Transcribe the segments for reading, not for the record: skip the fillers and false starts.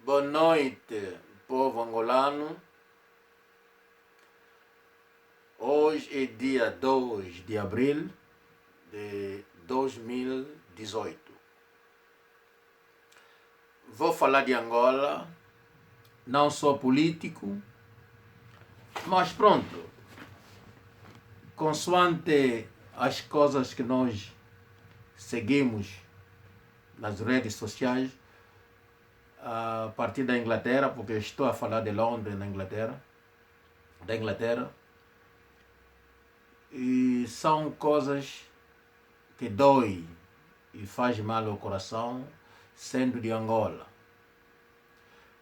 Boa noite, povo angolano. Hoje é dia 2 de abril de 2018. Vou falar de Angola, não sou político, mas pronto, consoante as coisas que nós seguimos nas redes sociais, a partir da Inglaterra, porque estou a falar de Londres, da Inglaterra, e são coisas que dói e faz mal ao coração, sendo de Angola.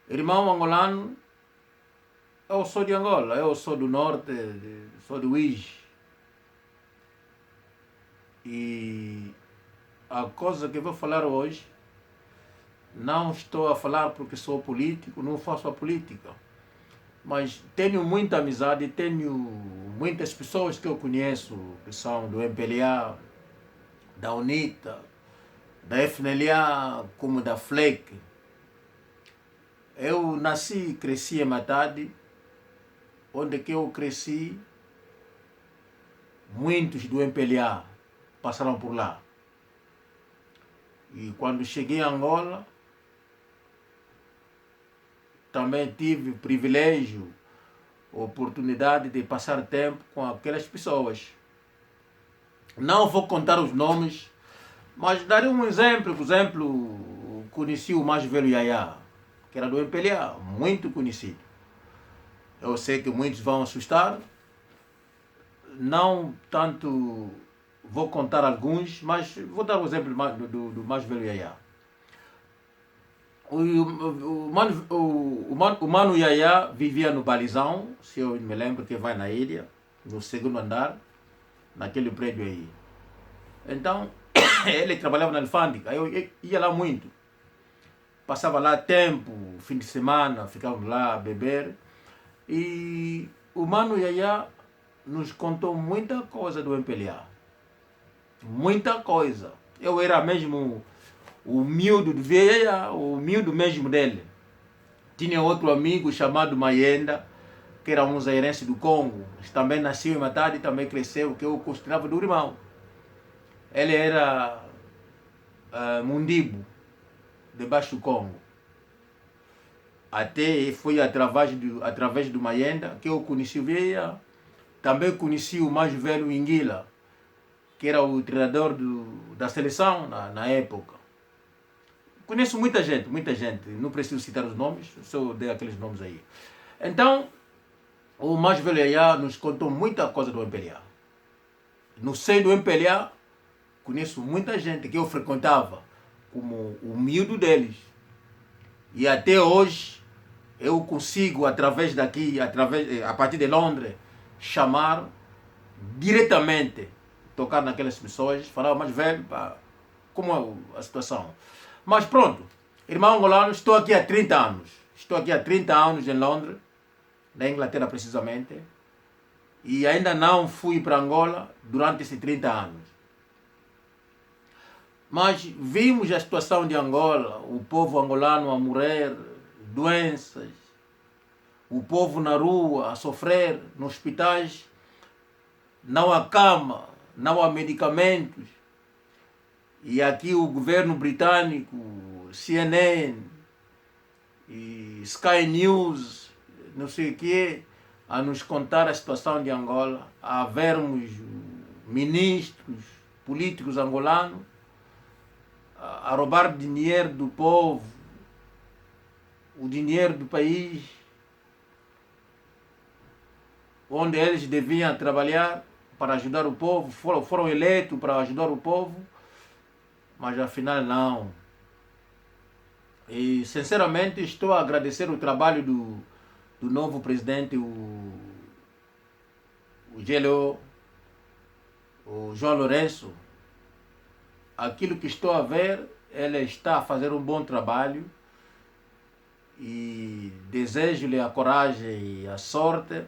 Irmão angolano, eu sou de Angola, eu sou do norte, sou do Uís. E a coisa que vou falar hoje, não estou a falar porque sou político, não faço a política, mas tenho muita amizade, tenho muitas pessoas que eu conheço que são do MPLA, da UNITA, da FNLA, como da FLEC. Eu nasci e cresci em Matadi, onde que eu cresci, muitos do MPLA passaram por lá. E quando cheguei a Angola, também tive o privilégio, oportunidade de passar tempo com aquelas pessoas. Não vou contar os nomes, mas darei um exemplo. Por exemplo, conheci o mais velho Yaya, que era do MPLA, muito conhecido. Eu sei que muitos vão assustar, não tanto vou contar alguns, mas vou dar o exemplo do mais velho Yaya. O Mano Yaya vivia no Balizão, se eu me lembro, que vai na ilha, no segundo andar, naquele prédio aí. Então, ele trabalhava na alfândega, eu ia lá muito. Passava lá tempo, fim de semana, ficávamos lá a beber. E o Mano Yaya nos contou muita coisa do MPLA. Muita coisa. Eu era mesmo o miúdo de veia, o miúdo mesmo dele. Tinha outro amigo chamado Mayenda, que era um zairense do Congo. Também nasceu em Matadi, também cresceu, que eu considerava do irmão. Ele era mundibo, debaixo do Congo. Até foi através do Mayenda que eu conheci o Veia. Também conheci o mais velho Inguila, que era o treinador da seleção na época. Conheço muita gente, não preciso citar os nomes, só dei aqueles nomes aí. Então, o mais velho Yaya nos contou muita coisa do MPLA. No seio do MPLA, conheço muita gente que eu frequentava como o miúdo deles. E até hoje, eu consigo, através daqui, a partir de Londres, chamar diretamente, tocar naquelas pessoas, falar mais velho, como é a situação. Mas pronto, irmão angolano, estou aqui há 30 anos. Estou aqui há 30 anos em Londres, na Inglaterra precisamente, e ainda não fui para Angola durante esses 30 anos. Mas vimos a situação de Angola, o povo angolano a morrer, doenças, o povo na rua a sofrer, nos hospitais, não há cama, não há medicamentos. E aqui o governo britânico, CNN, e Sky News, não sei o que, a nos contar a situação de Angola, a vermos ministros, políticos angolanos, a roubar dinheiro do povo, o dinheiro do país, onde eles deviam trabalhar para ajudar o povo, foram eleitos para ajudar o povo, mas afinal não. E sinceramente estou a agradecer o trabalho do novo presidente, o GLO, o João Lourenço. Aquilo que estou a ver, ele está a fazer um bom trabalho e desejo-lhe a coragem e a sorte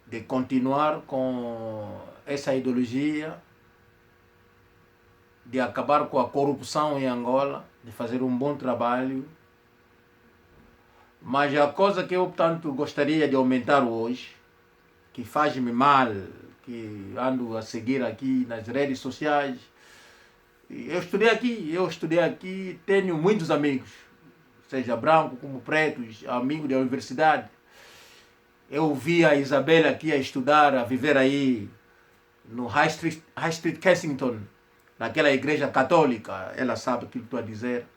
de continuar com essa ideologia, de acabar com a corrupção em Angola, de fazer um bom trabalho Mas a coisa que eu, portanto, gostaria de aumentar hoje, que faz-me mal, que ando a seguir aqui nas redes sociais, eu estudei aqui, tenho muitos amigos, seja branco como pretos, amigos da universidade. Eu vi a Isabela aqui a estudar, a viver aí no High Street Kensington, naquela igreja católica, ela sabe o que estou a dizer.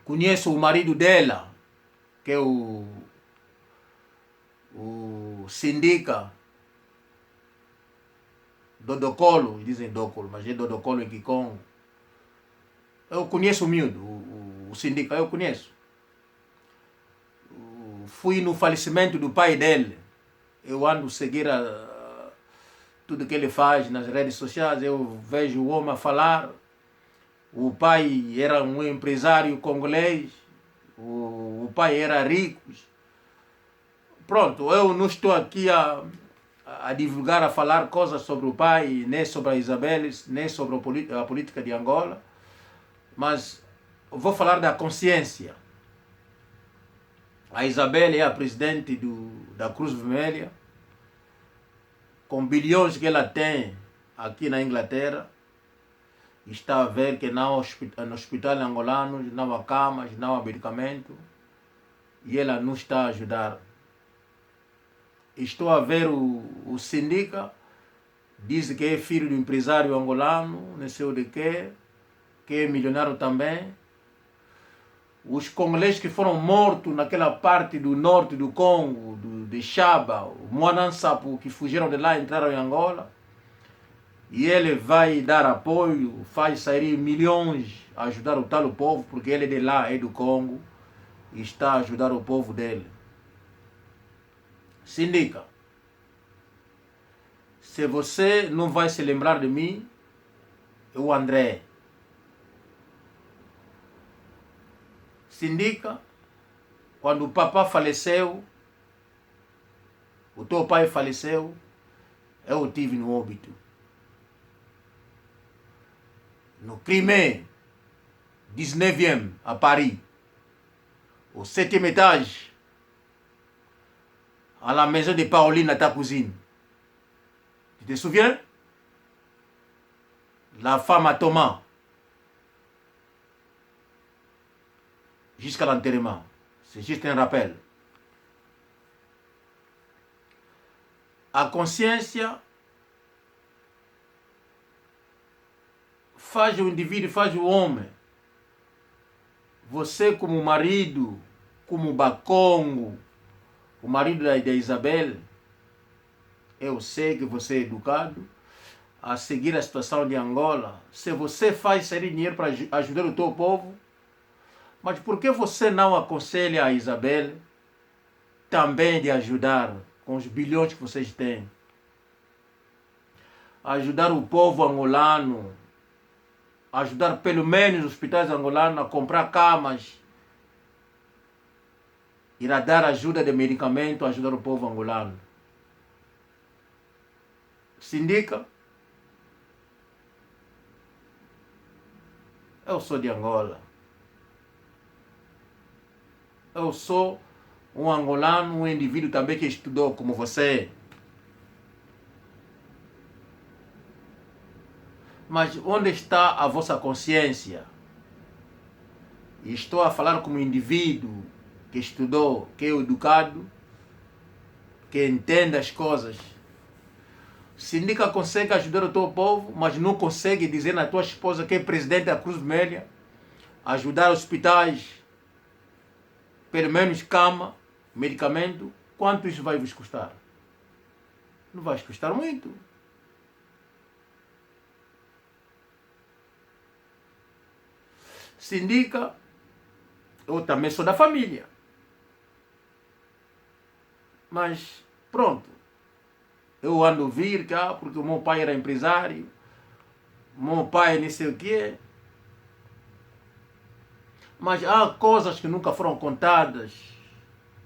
Conheço o marido dela, que é o Sindica Dodocolo, dizem Docolo, mas é Dodocolo em Kikongo. Eu conheço o miúdo, o Sindica, eu conheço. Fui no falecimento do pai dele. Eu ando a seguir tudo que ele faz nas redes sociais. Eu vejo o homem a falar. O pai era um empresário congolês. O pai era rico. Pronto, eu não estou aqui a divulgar, a falar coisas sobre o pai, nem sobre a Isabel, nem sobre a política de Angola. Mas vou falar da consciência. A Isabel é a presidente da Cruz Vermelha, com bilhões que ela tem aqui na Inglaterra. Está a ver que não no hospital angolano não há camas, não há medicamento, e ela não está a ajudar. Estou a ver o Sindica, diz que é filho do empresário angolano, não sei o de que é milionário também. Os congoleses que foram mortos naquela parte do norte do Congo, de Chaba, o Moanansapo, que fugiram de lá e entraram em Angola. E ele vai dar apoio, faz sair milhões a ajudar o tal povo, porque ele é de lá, é do Congo, e está a ajudar o povo dele. Sindica, se você não vai se lembrar de mim, o André. Sindica, quando o papá faleceu, o teu pai faleceu, eu estive no óbito. No Crimée, 19e, à Paris, au 7e étage, à la maison de Pauline, à ta cousine. Tu te souviens? La femme à Thomas. Jusqu'à l'enterrement. C'est juste un rappel. A consciência faz o indivíduo, faz o homem. Você como marido, como Bakongo, o marido da Isabel, eu sei que você é educado a seguir a situação de Angola. Se você faz sair dinheiro para ajudar o teu povo, mas por que você não aconselha a Isabel também de ajudar com os bilhões que vocês têm? Ajudar o povo angolano, ajudar pelo menos os hospitais angolanos a comprar camas, irá dar ajuda de medicamento, ajudar o povo angolano. Sindica, eu sou de Angola. Eu sou um angolano, um indivíduo também que estudou como você. Mas onde está a vossa consciência? E estou a falar como indivíduo que estudou, que é educado, que entende as coisas. Sindica consegue ajudar o teu povo, mas não consegue dizer na tua esposa que é presidente da Cruz Vermelha, ajudar hospitais, pelo menos cama, medicamento. Quanto isso vai vos custar? Não vai custar muito. Sindica, eu também sou da família. Mas pronto, eu ando a ouvir cá, porque o meu pai era empresário, o meu pai não sei o quê. Mas há coisas que nunca foram contadas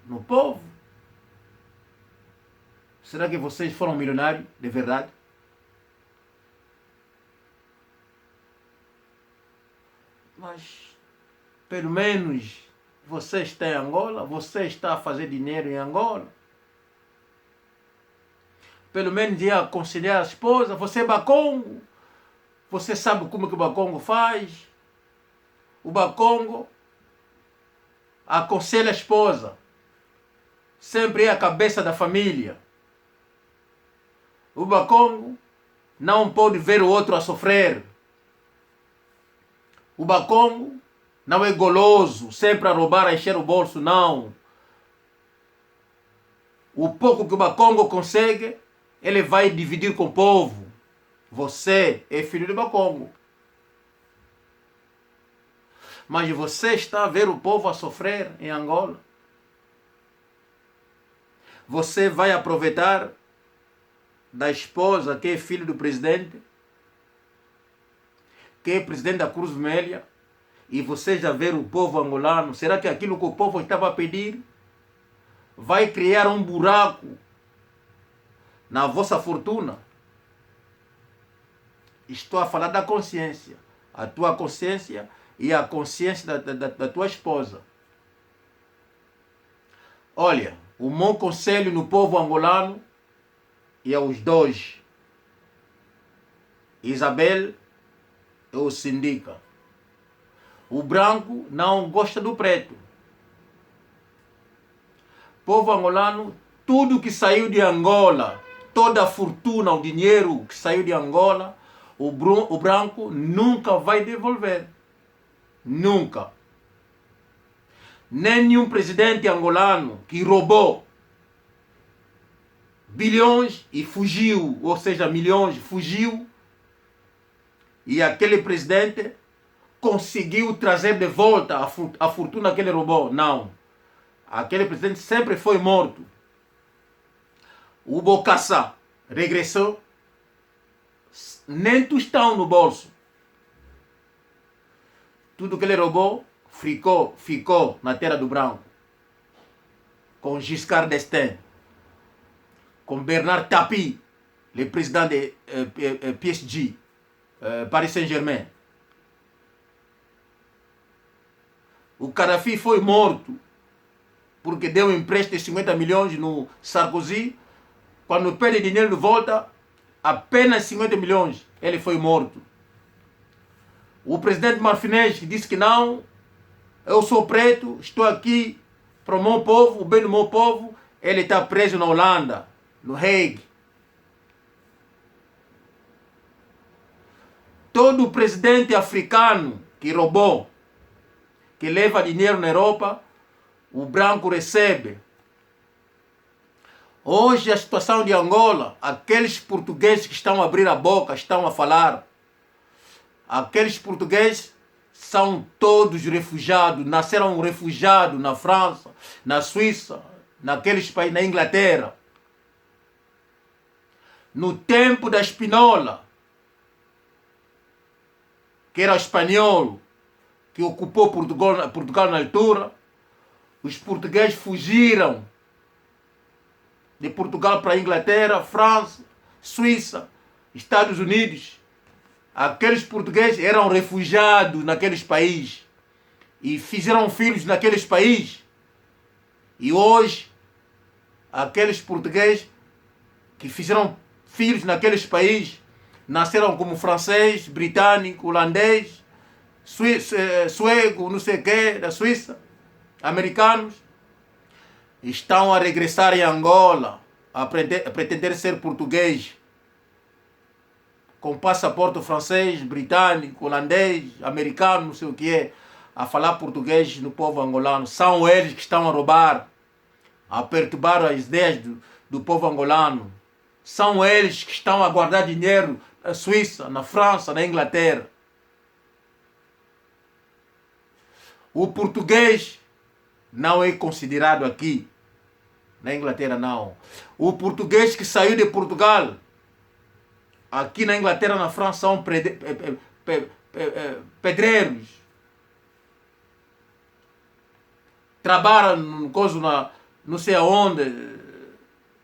no povo. Será que vocês foram milionários de verdade? Mas, pelo menos, você está em Angola, você está a fazer dinheiro em Angola. Pelo menos ia aconselhar a esposa, você é bacongo, você sabe como que o bacongo faz. O bacongo aconselha a esposa, sempre é a cabeça da família. O bacongo não pode ver o outro a sofrer. O bacongo não é goloso, sempre a roubar, a encher o bolso, não. O pouco que o bacongo consegue, ele vai dividir com o povo. Você é filho de bacongo. Mas você está a ver o povo a sofrer em Angola. Você vai aproveitar da esposa que é filho do presidente, que é presidente da Cruz Vermelha, e você já ver o povo angolano. Será que aquilo que o povo estava a pedir vai criar um buraco na vossa fortuna? Estou a falar da consciência. A tua consciência e a consciência da tua esposa. Olha, o meu conselho no povo angolano e aos dois, Isabel e o Sindica. O branco não gosta do preto. Povo angolano, tudo que saiu de Angola, toda a fortuna, o dinheiro que saiu de Angola, o branco nunca vai devolver. Nunca. Nenhum presidente angolano que roubou bilhões e fugiu, ou seja, milhões, fugiu, e aquele presidente conseguiu trazer de volta a fortuna que ele roubou. Não. Aquele presidente sempre foi morto. O Bokassa regressou, nem tostão no bolso. Tudo que ele roubou ficou na terra do branco. Com Giscard d'Estaing, com Bernard Tapie, le président de PSG, Paris Saint-Germain. O Gaddafi foi morto porque deu um empréstimo de 50 milhões no Sarkozy. Quando pede dinheiro de volta, apenas 50 milhões, ele foi morto. O presidente Marfinez disse que não, eu sou preto, estou aqui para o meu povo, o bem do meu povo. Ele está preso na Holanda, no Hague. Todo presidente africano que roubou, que leva dinheiro na Europa, o branco recebe. Hoje a situação de Angola, aqueles portugueses que estão a abrir a boca, estão a falar, aqueles portugueses são todos refugiados, nasceram refugiados na França, na Suíça, naqueles países, na Inglaterra. No tempo da Spinola, que era espanhol, que ocupou Portugal na altura, os portugueses fugiram de Portugal para a Inglaterra, França, Suíça, Estados Unidos. Aqueles portugueses eram refugiados naqueles países e fizeram filhos naqueles países. E hoje, aqueles portugueses que fizeram filhos naqueles países nasceram como francês, britânico, holandês, sueco, não sei o que, da Suíça, americanos, estão a regressar em Angola a pretender ser português, com passaporte francês, britânico, holandês, americano, não sei o que é, a falar português no povo angolano. São eles que estão a roubar, a perturbar as ideias do povo angolano. São eles que estão a guardar dinheiro na Suíça, na França, na Inglaterra. O português não é considerado aqui. Na Inglaterra não. O português que saiu de Portugal, aqui na Inglaterra, na França, são pedreiros. Trabalham não sei aonde,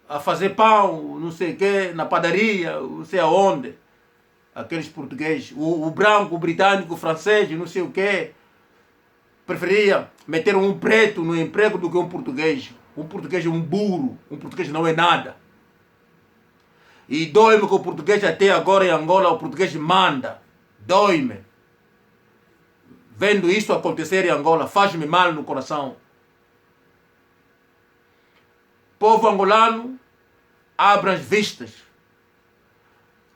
a fazer pão, não sei o que, na padaria, não sei aonde. Aqueles portugueses, o branco, o britânico, o francês, não sei o que. preferia meter um preto no emprego do que um português. Um português é um burro, um português não é nada. E dói-me que o português até agora em Angola, o português manda. Dói-me. Vendo isso acontecer em Angola, faz-me mal no coração. Povo angolano, abra as vistas.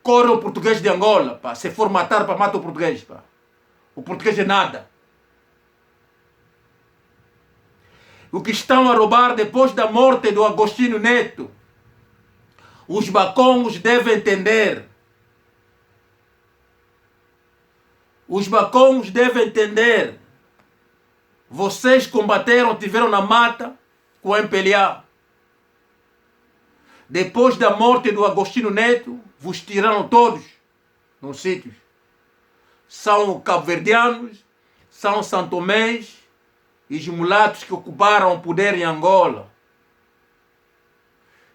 Corre o português de Angola, pá. Se for matar, pá, mata o português, pá. O português é nada. O que estão a roubar depois da morte do Agostinho Neto, os bacongos devem entender. Os bacongos devem entender. Vocês combateram, tiveram na mata com o MPLA. Depois da morte do Agostinho Neto, vos tiraram todos nos sítios. São cabo-verdianos, são santomés e os mulatos que ocuparam o poder em Angola.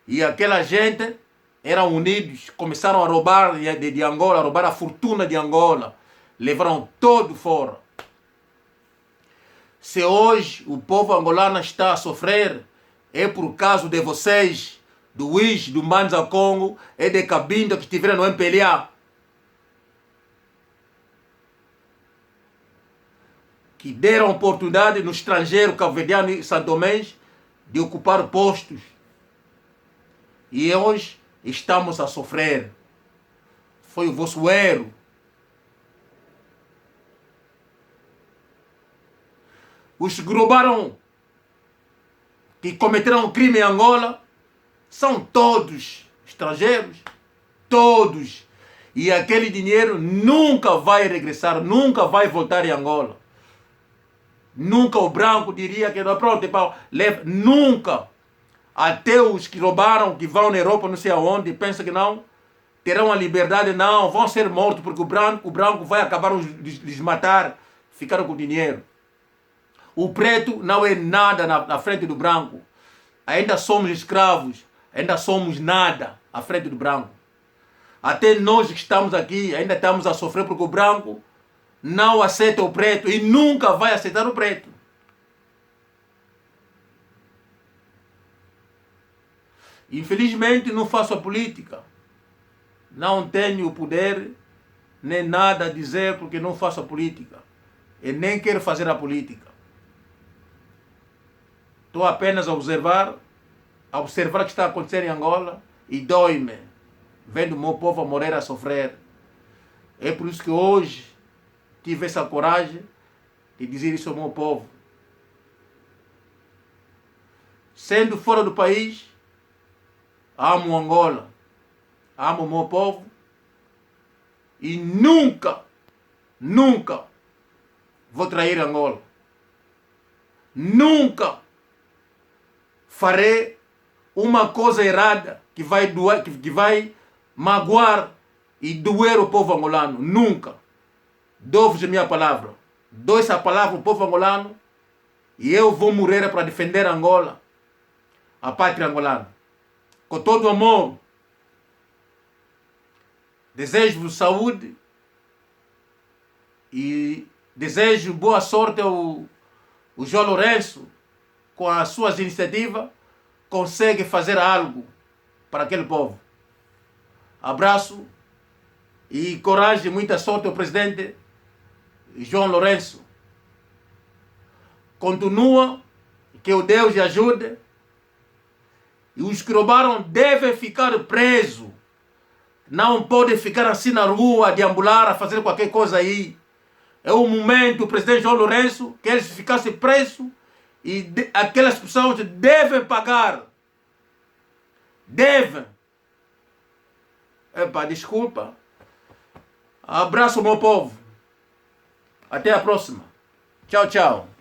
E aquela gente eram unidos, começaram a roubar de Angola, a roubar a fortuna de Angola. Levaram todo fora. Se hoje o povo angolano está a sofrer, é por causa de vocês, do Wish, do Manza Congo e de Cabinda que estiveram no MPLA. Que deram oportunidade no estrangeiro, cabo-verdiano e santomés, de ocupar postos. E hoje estamos a sofrer. Foi o vosso erro. Os que roubaram, que cometeram crime em Angola, são todos estrangeiros. Todos. E aquele dinheiro nunca vai regressar, nunca vai voltar em Angola. Nunca o branco diria que não, pronto, leva. Nunca. Até os que roubaram, que vão na Europa, não sei aonde, pensam que não, terão a liberdade, não, vão ser mortos, porque o branco vai acabar de matar, ficaram com dinheiro. O preto não é nada na frente do branco. Ainda somos escravos, ainda somos nada à frente do branco. Até nós que estamos aqui, ainda estamos a sofrer porque o branco não aceita o preto e nunca vai aceitar o preto. Infelizmente não faço a política. Não tenho o poder nem nada a dizer porque não faço a política. E nem quero fazer a política. Estou apenas a observar o que está acontecendo em Angola e dói-me vendo o meu povo a morrer, a sofrer. É por isso que hoje tive essa coragem de dizer isso ao meu povo. Sendo fora do país, amo Angola, amo o meu povo e nunca vou trair Angola. Nunca farei uma coisa errada que vai doer, que vai magoar e doer o povo angolano. Nunca. Dou-vos a minha palavra. Dou essa palavra ao povo angolano e eu vou morrer para defender Angola, a pátria angolana. Com todo o amor. Desejo-vos saúde e desejo boa sorte ao João Lourenço, com as suas iniciativas, consegue fazer algo para aquele povo. Abraço e coragem, muita sorte ao presidente João Lourenço. Continua, que o Deus lhe ajude. E os que roubaram devem ficar presos. Não podem ficar assim na rua, deambular, a fazer qualquer coisa aí. É o momento, o presidente João Lourenço, que eles ficassem presos e aquelas pessoas devem pagar. Devem. Epa, desculpa. Abraço, meu povo. Até a próxima. Tchau, tchau.